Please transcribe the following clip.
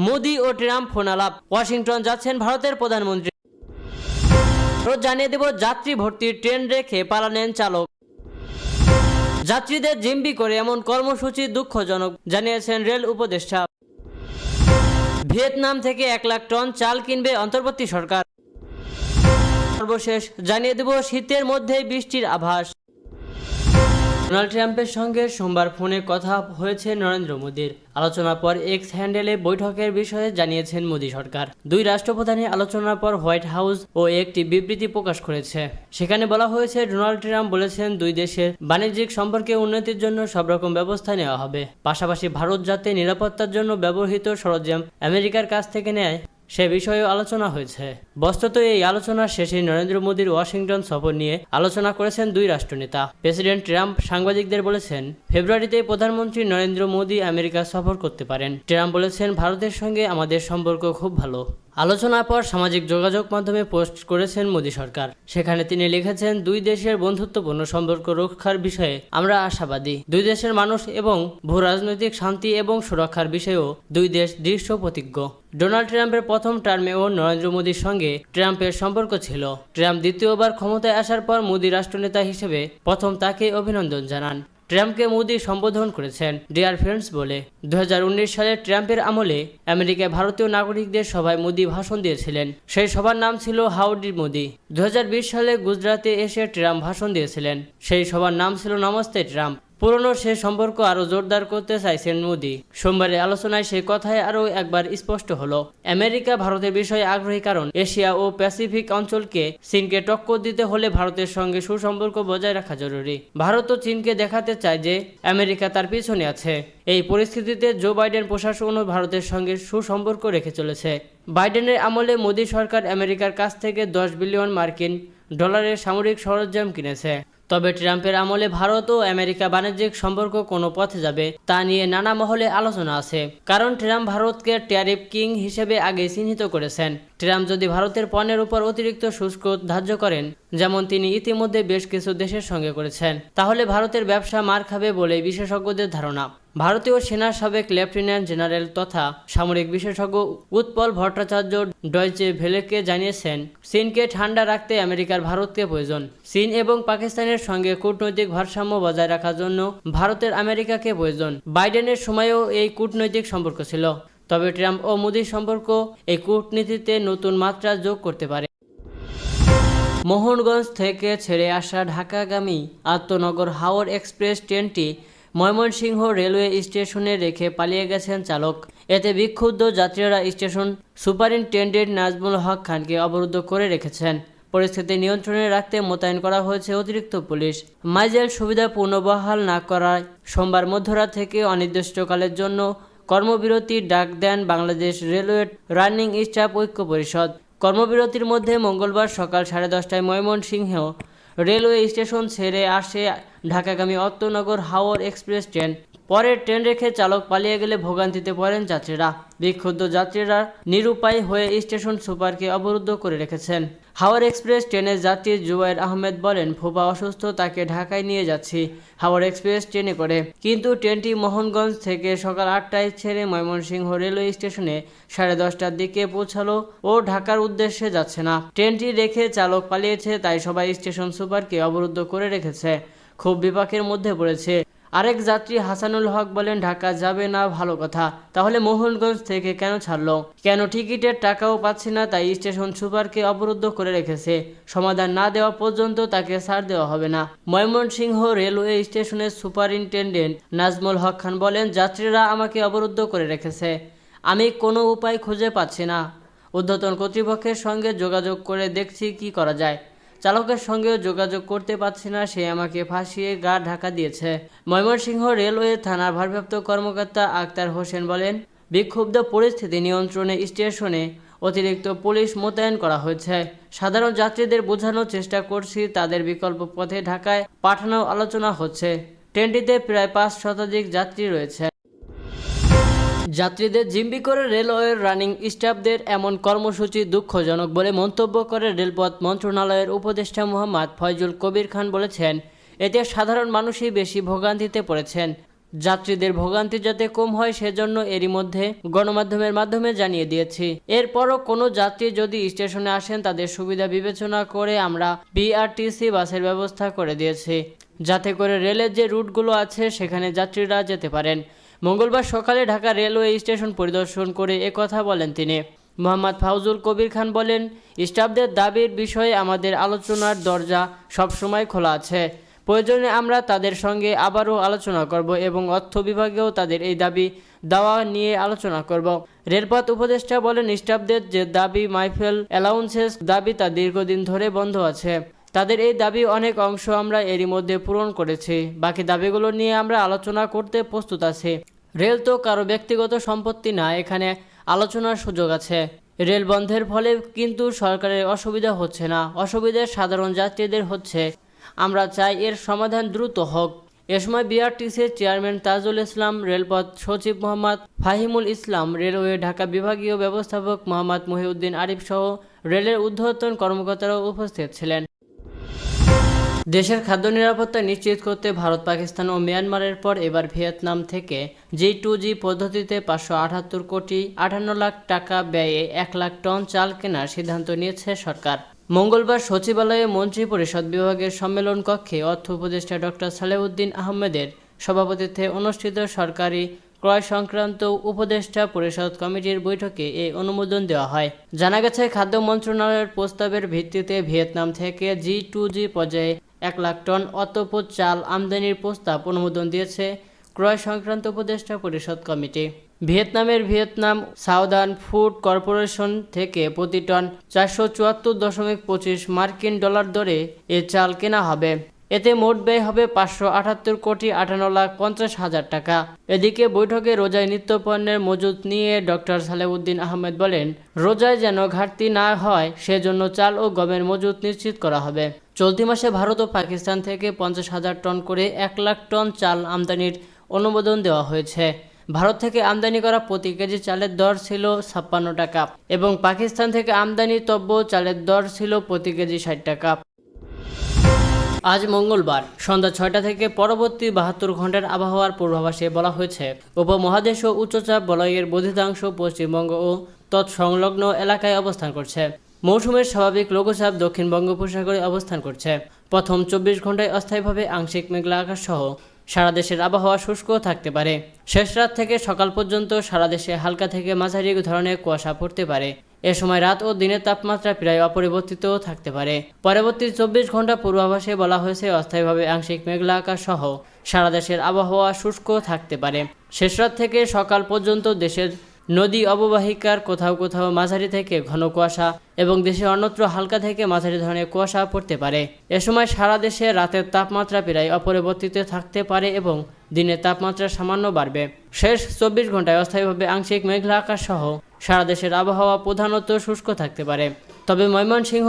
মোদি ও Trump phone আলাপ, Washington যাচ্ছেন ভারতের প্রধানমন্ত্রী। রোজ জানিয়ে দেব যাত্রী ভর্তির ট্রেন রেখে পালালেন চালক। যাত্রীদের জিম্মি করে এমন কর্মসূচি দুঃখজনক, জানিয়েছেন রেল উপদেষ্টা। ভিয়েতনাম থেকে 1 লাখ টন চাল কিনবে অন্তর্বর্তী সরকার। সর্বশেষ জানিয়ে দেব শীতের মধ্যেই বৃষ্টির আভাস। ডোনাল্ড ট্রাম্পের সঙ্গে সোমবার ফোনে কথা হয়েছে নরেন্দ্র মোদীর। আলোচনার পর এক্স হ্যান্ডেলে বৈঠকের বিষয়ে জানিয়েছেন মোদী সরকার। দুই রাষ্ট্রপ্রধানের আলোচনার পর হোয়াইট হাউস ও একটি বিবৃতি প্রকাশ করেছে। সেখানে বলা হয়েছে, ডোনাল্ড ট্রাম্প বলেছেন, দুই দেশের বাণিজ্যিক সম্পর্কে উন্নতির জন্য সব রকম ব্যবস্থা নেওয়া হবে। পাশাপাশি ভারত যাতে নিরাপত্তার জন্য ব্যবহৃত সরঞ্জাম আমেরিকার কাছ থেকে নেয় সে বিষয়েও আলোচনা হয়েছে। বস্তুত এই আলোচনার শেষে নরেন্দ্র মোদীর ওয়াশিংটন সফর নিয়ে আলোচনা করেছেন দুই রাষ্ট্রনেতা। প্রেসিডেন্ট ট্রাম্প সাংবাদিকদের বলেছেন, ফেব্রুয়ারিতে প্রধানমন্ত্রী নরেন্দ্র মোদী আমেরিকা সফর করতে পারেন। ট্রাম্প বলেছেন, ভারতের সঙ্গে আমাদের সম্পর্ক খুব ভালো। আলোচনার পর সামাজিক যোগাযোগ মাধ্যমে পোস্ট করেছেন মোদী সরকার। সেখানে তিনি লিখেছেন, দুই দেশের বন্ধুত্বপূর্ণ সম্পর্ক রক্ষার বিষয়ে আমরা আশাবাদী। দুই দেশের মানুষ এবং ভূরাজনৈতিক শান্তি এবং সুরক্ষার বিষয়েও দুই দেশ দৃঢ় প্রতিজ্ঞ। ডোনাল্ড ট্রাম্পের প্রথম টার্মেও নরেন্দ্র মোদীর সঙ্গে ট্রাম্পের সম্পর্ক ছিল। ট্রাম্প দ্বিতীয়বার ক্ষমতায় আসার পর মোদী রাষ্ট্রনেতা হিসেবে প্রথম তাকে অভিনন্দন জানান। ট্রাম্পকে মোদী সম্বোধন করেছেন ডিয়ার ফ্রেন্ডস বলে। 2019 সালে ট্রাম্পের আমলে আমেরিকায় ভারতীয় নাগরিকদের সভায় মোদী ভাষণ দিয়েছিলেন। সেই সভার নাম ছিল হাউডি মোদি। 2020 সালে গুজরাটে এসে ট্রাম্প ভাষণ দিয়েছিলেন। সেই সভার নাম ছিল নমস্তে ট্রাম্প। পুরনো সে সম্পর্ক আরও জোরদার করতে চাইছেন মোদী। সোমবারের আলোচনায় সেই কথাই আরও একবার স্পষ্ট হলো। আমেরিকা ভারতের বিষয়ে আগ্রহী, কারণ এশিয়া ও প্যাসিফিক অঞ্চলকে চীনকে টক্কর দিতে হলে ভারতের সঙ্গে সুসম্পর্ক বজায় রাখা জরুরি। ভারত ও চীনকে দেখাতে চায় যে আমেরিকা তার পিছনে আছে। এই পরিস্থিতিতে জো বাইডেন প্রশাসনও ভারতের সঙ্গে সুসম্পর্ক রেখে চলেছে। বাইডেনের আমলে মোদী সরকার আমেরিকার কাছ থেকে 10 বিলিয়ন মার্কিন ডলারের সামরিক সরঞ্জাম কিনেছে। তবে ট্রাম্পের আমলে ভারত ও আমেরিকা বাণিজ্যিক সম্পর্ক কোনো পথে যাবে তা নিয়ে নানা মহলে আলোচনা আছে। কারণ ট্রাম্প ভারতকে ট্যারিফ কিং হিসেবে আগে চিহ্নিত করেছেন। ট্রাম্প যদি ভারতের পণ্যের উপর অতিরিক্ত শুল্ক ধার্য করেন, যেমন তিনি ইতিমধ্যে বেশ কিছু দেশের সঙ্গে করেছেন, তাহলে ভারতের ব্যবসা মার খাবে বলে বিশেষজ্ঞদের ধারণা। ভারতীয় সেনার সাবেক লেফটেন্যান্ট জেনারেল তথা সামরিক বিশেষজ্ঞ উৎপল ভট্টাচার্য ডয়চে ভেলেকে জানিয়েছেন, চীনকে ঠান্ডা রাখতে আমেরিকার ভারতকে প্রয়োজন। চীন এবং পাকিস্তানের সঙ্গে কূটনৈতিক ভারসাম্য বজায় রাখার জন্য ভারতের আমেরিকাকে প্রয়োজন। বাইডেনের সময়েও এই কূটনৈতিক সম্পর্ক ছিল। তবে ট্রাম্প ও মোদীর সম্পর্ক এই কূটনীতিতে নতুন মাত্রা যোগ করতে পারে। মোহনগঞ্জ থেকে ছেড়ে আসা ঢাকাগামী আত্মনগর হাওড় এক্সপ্রেস ট্রেনটি ময়মনসিংহ রেলওয়ে স্টেশনে রেখে পালিয়ে গেছেন চালক। এতে বিক্ষুব্ধ যাত্রীরা স্টেশন সুপারিনটেন্ডেন্ট নাজমুল হক খানকে অবরুদ্ধ করে রেখেছেন। পরিস্থিতি নিয়ন্ত্রণে রাখতে মোতায়েন করা হয়েছে অতিরিক্ত পুলিশ। মাইজেল সুবিধা পুনর্বহাল না করায় সোমবার মধ্যরাত থেকে অনির্দিষ্টকালের জন্য কর্মবিরতির ডাক দেন বাংলাদেশ রেলওয়ে রানিং স্টাফ ঐক্য পরিষদ। কর্মবিরতির মধ্যে মঙ্গলবার সকাল 10:30টায় ময়মনসিংহ রেলওয়ে স্টেশন ছেড়ে আসে ঢাকাগামী আত্মনগর হাওড় এক্সপ্রেস ট্রেন। পরে ট্রেন রেখে চালক পালিয়ে গেলে ভোগান্তিতে পড়েন যাত্রীরা। বিক্ষুব্ধ যাত্রীরা নিরুপায় হয়ে স্টেশন সুপারকে অবরুদ্ধ করে রেখেছেন। হাওড় এক্সপ্রেস ট্রেনের যাত্রী জুবায়ের আহমেদ বলেন, ফুফা অসুস্থ, তাকে ঢাকায় নিয়ে যাচ্ছি হাওড় এক্সপ্রেস ট্রেনে করে। কিন্তু ট্রেনটি মোহনগঞ্জ থেকে সকাল 8টায় ছেড়ে ময়মনসিংহ রেলওয়ে স্টেশনে 10:30টার দিকে পৌঁছালো ও ঢাকার উদ্দেশ্যে যাচ্ছে না। ট্রেনটি রেখে চালক পালিয়েছে, তাই সবাই স্টেশন সুপারকে অবরুদ্ধ করে রেখেছে। খুব বিপাকের মধ্যে পড়েছে। আরেক যাত্রী হাসানুল হক বলেন, ঢাকা যাবে না, ভালো কথা, তাহলে মোহনগঞ্জ থেকে কেন ছাড়লো? কেন টিকিটের টাকাও পাচ্ছি না, তাই স্টেশন সুপারকে অবরুদ্ধ করে রেখেছে। সমাধান না দেওয়া পর্যন্ত তাকে ছাড় দেওয়া হবে না। ময়মনসিংহ রেলওয়ে স্টেশনের সুপারিনটেন্ডেন্ট নাজমুল হক খান বলেন, যাত্রীরা আমাকে অবরুদ্ধ করে রেখেছে, আমি কোনো উপায় খুঁজে পাচ্ছি না। ঊর্ধ্বতন কর্তৃপক্ষের সঙ্গে যোগাযোগ করে দেখছি কি করা যায়। চালকের সঙ্গেও যোগাযোগ করতে পারছি না, সে আমাকে ফাঁসিয়ে গা ঢাকা দিয়েছে। ময়মনসিংহ রেলওয়ে থানার ভারপ্রাপ্ত কর্মকর্তা আক্তার হোসেন বলেন, বিক্ষুব্ধ পরিস্থিতি নিয়ন্ত্রণে স্টেশনে অতিরিক্ত পুলিশ মোতায়েন করা হয়েছে। সাধারণ যাত্রীদের বোঝানোর চেষ্টা করছি, তাদের বিকল্প পথে ঢাকায় পাঠানোর আলোচনা হচ্ছে। ট্রেনটিতে প্রায় 5 শতাধিক যাত্রী রয়েছে। যাত্রীদের জিম্মি করে রেলওয়ের রানিং স্টাফদের এমন কর্মসূচি দুঃখজনক বলে মন্তব্য করে রেলপথ মন্ত্রণালয়ের উপদেষ্টা মোহাম্মদ ফয়জুল কবির খান বলেছেন, এতে সাধারণ মানুষই বেশি ভোগান্তিতে পড়েছেন। যাত্রীদের ভোগান্তি যাতে কম হয় সেজন্য এরই মধ্যে গণমাধ্যমের মাধ্যমে জানিয়ে দিয়েছি। এরপরও কোনো যাত্রী যদি স্টেশনে আসেন তাদের সুবিধা বিবেচনা করে আমরা বিআরটিসি বাসের ব্যবস্থা করে দিয়েছি, যাতে করে রেলের যে রুটগুলো আছে সেখানে যাত্রীরা যেতে পারেন। মঙ্গলবার সকালে ঢাকা রেলওয়ে স্টেশন পরিদর্শন করে একথা বলেন তিনি। মোহাম্মদ ফাউজুল কবির খান বলেন, স্টাফদের দাবির বিষয়ে আমাদের আলোচনার দরজা সবসময় খোলা আছে। প্রয়োজনে আমরা তাদের সঙ্গে আবারও আলোচনা করব এবং অর্থ বিভাগেও তাদের এই দাবি দেওয়া নিয়ে আলোচনা করব। রেলপথ উপদেষ্টা বলেন, স্টাফদের যে দাবি মাইফেল অ্যালাউন্সেস দাবি তা দীর্ঘদিন ধরে বন্ধ আছে। তাদের এই দাবি অনেক অংশ আমরা এরই মধ্যে পূরণ করেছি, বাকি দাবিগুলো নিয়ে আমরা আলোচনা করতে প্রস্তুত আছি। রেল তো কারো ব্যক্তিগত সম্পত্তি না, এখানে আলোচনার সুযোগ আছে। রেল বন্ধের ফলে কিন্তু সরকারের অসুবিধা হচ্ছে না, অসুবিধা সাধারণ যাত্রীদের হচ্ছে। আমরা চাই এর সমাধান দ্রুত হোক। এ সময় বিআরটিসির চেয়ারম্যান তাজুল ইসলাম, রেলপথ সচিব মোহাম্মদ ফাহিমুল ইসলাম, রেলওয়ে ঢাকা বিভাগীয় ব্যবস্থাপক মোহাম্মদ মহিউদ্দিন আরিফ সহ রেলের ঊর্ধ্বতন কর্মকর্তারাও উপস্থিত ছিলেন। দেশের খাদ্য নিরাপত্তা নিশ্চিত করতে ভারত, পাকিস্তান ও মিয়ানমারের পর এবার ভিয়েতনাম থেকে G2G পদ্ধতিতে 578 কোটি 58 লাখ টাকা ব্যয়ে 1 লাখ টন চাল কেনার সিদ্ধান্ত নিয়েছে সরকার। মঙ্গলবার সচিবালয়ে মন্ত্রী পরিষদ বিভাগের সম্মেলন কক্ষে অর্থ উপদেষ্টা ডক্টর সালেউদ্দিন আহমেদের সভাপতিত্বে অনুষ্ঠিত সরকারি ক্রয় সংক্রান্ত উপদেষ্টা পরিষদ কমিটির বৈঠকে এই অনুমোদন দেওয়া হয়। জানা গেছে, খাদ্য মন্ত্রণালয়ের প্রস্তাবের ভিত্তিতে ভিয়েতনাম থেকে G2G পর্যায়ে 1 লাখ টন অতপর চাল আমদানির প্রস্তাব অনুমোদন দিয়েছে ক্রয় সংক্রান্ত উপদেষ্টা পরিষদ committee. Vietnam southern food corporation থেকে প্রতি টন 474.25 মার্কিন ডলার দরে এ চাল কেনা হবে। এতে মোট ব্যয় হবে 578 কোটি 58 লাখ 50 হাজার টাকা। এদিকে বৈঠকে রোজায় নিত্যপণ্যের মজুত নিয়ে ডক্টর সালেউদ্দিন আহমেদ বলেন, রোজায় যেন ঘাটতি না হয় সেজন্য চাল ও গমের মজুত নিশ্চিত করা হবে। চলতি মাসে ভারত ও পাকিস্তান থেকে 50,000 টন করে 1 লাখ টন চাল আমদানির অনুমোদন দেওয়া হয়েছে। ভারত থেকে আমদানি করা প্রতি কেজি চালের দর ছিল 56 টাকা এবং পাকিস্তান থেকে আমদানিতব্য চালের দর ছিল প্রতি কেজি 60 টাকা। আজ মঙ্গলবার সন্ধ্যা 6টা থেকে পরবর্তী 72 ঘন্টার আবহাওয়ার পূর্বাভাসে বলা হয়েছে, উপমহাদেশ ও উচ্চচাপ বলয়ের বর্ধিতাংশ পশ্চিমবঙ্গ ও তৎসংলগ্ন এলাকায় অবস্থান করছে। মৌসুমের স্বাভাবিক লঘুচাপ দক্ষিণ বঙ্গোপসাগরে অবস্থান করছে। প্রথম 24 ঘন্টায় অস্থায়ীভাবে আংশিক মেঘলা আকাশ সহ সারা দেশের আবহাওয়া শুষ্ক থাকতে পারে। শেষ রাত থেকে সকাল পর্যন্ত সারা দেশে হালকা থেকে মাঝারি ধরনের কুয়াশা পড়তে পারে। এ সময় রাত ও দিনের তাপমাত্রা প্রায় অপরিবর্তিত থাকতে পারে। পরবর্তী 24 ঘন্টা পূর্বাভাসে বলা হয়েছে, অস্থায়ীভাবে আংশিক মেঘলা আকাশ সহ সারা দেশের আবহাওয়া শুষ্ক থাকতে পারে। শেষ রাত থেকে সকাল পর্যন্ত দেশের নদী অববাহিকার কোথাও কোথাও মাঝারি থেকে ঘন কুয়াশা এবং দেশের অন্যত্র হালকা থেকে মাঝারি ধরনের কুয়াশা পড়তে পারে। এ সময় সারা দেশে রাতের তাপমাত্রা প্রায় অপরিবর্তিত থাকতে পারে এবং দিনের তাপমাত্রা সামান্য বাড়বে। শেষ 24 ঘন্টায় অস্থায়ীভাবে আংশিক মেঘলা আকাশ সহ সারা দেশের আবহাওয়া প্রধানত শুষ্ক থাকতে পারে। তবে ময়মনসিংহ